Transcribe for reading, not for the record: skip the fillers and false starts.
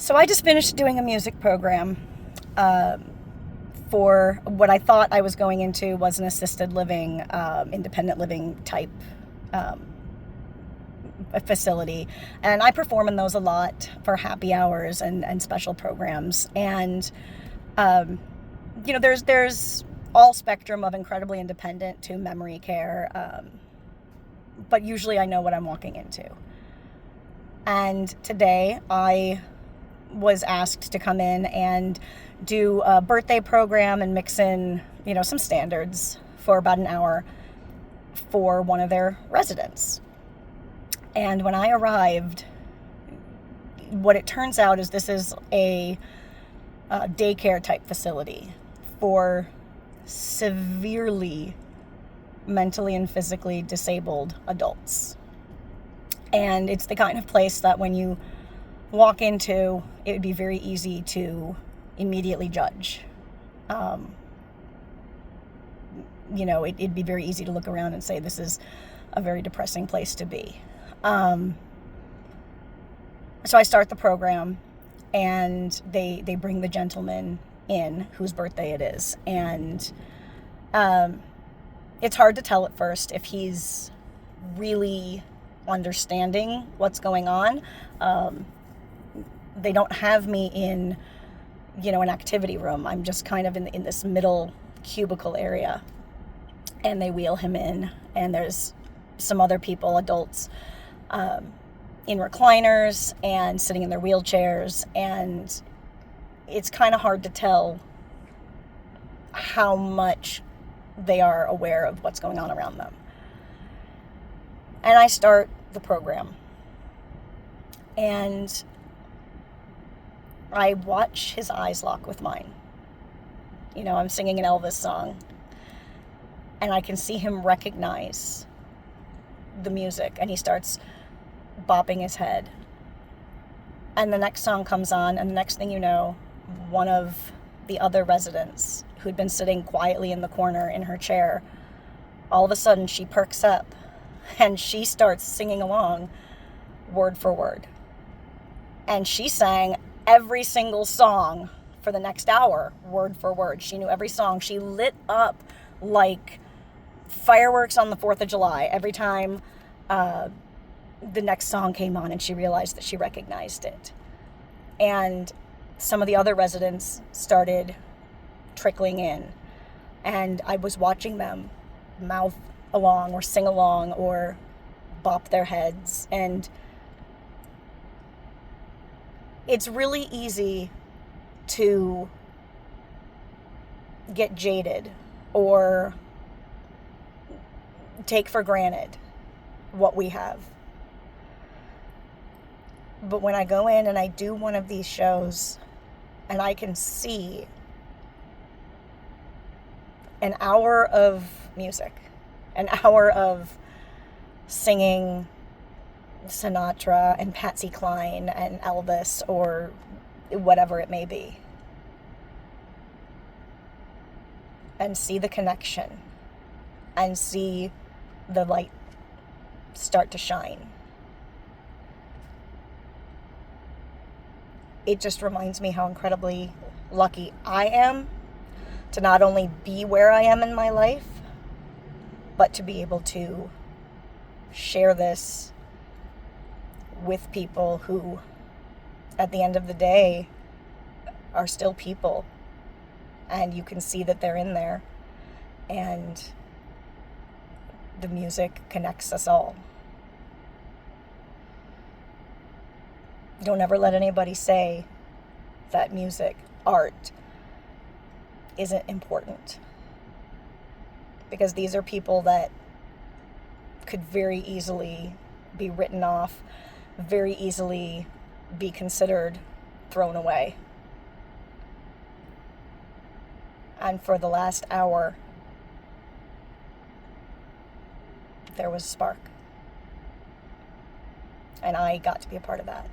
So I just finished doing a music program for what I thought I was going into was an assisted living, independent living type um, a facility. And I perform in those a lot for happy hours and special programs. And, um, there's all spectrum of incredibly independent to memory care. But usually I know what I'm walking into. And today I was asked to come in and do a birthday program and mix in, some standards for about an hour for one of their residents. And when I arrived, what it turns out is this is a daycare type facility for severely mentally and physically disabled adults. And it's the kind of place that when you walk into, it would be very easy to immediately judge. It'd be very easy to look around and say, this is a very depressing place to be. So I start the program, and they bring the gentleman in whose birthday it is. And it's hard to tell at first if he's really understanding what's going on. They don't have me in, an activity room. I'm just kind of in this middle cubicle area. And they wheel him in, and there's some other people, adults, in recliners and sitting in their wheelchairs. And it's kind of hard to tell how much they are aware of what's going on around them. And I start the program. And I watch his eyes lock with mine. I'm singing an Elvis song. And I can see him recognize the music. And he starts bopping his head. And the next song comes on. And the next thing you know, one of the other residents who'd been sitting quietly in the corner in her chair, all of a sudden she perks up. And she starts singing along word for word. And she sang every single song for the next hour, word for word. She knew every song. She lit up like fireworks on the 4th of July every time the next song came on, and she realized that she recognized it. And some of the other residents started trickling in. And I was watching them mouth along or sing along or bop their heads. And it's really easy to get jaded or take for granted what we have. But when I go in and I do one of these shows and I can see an hour of music, an hour of singing Sinatra and Patsy Cline and Elvis or whatever it may be, and see the connection and see the light start to shine, it just reminds me how incredibly lucky I am to not only be where I am in my life, but to be able to share this with people who, at the end of the day, are still people. And you can see that they're in there. And the music connects us all. Don't ever let anybody say that music, art, isn't important. Because these are people that could very easily be written off, very easily be considered thrown away. And for the last hour, there was a spark. And I got to be a part of that.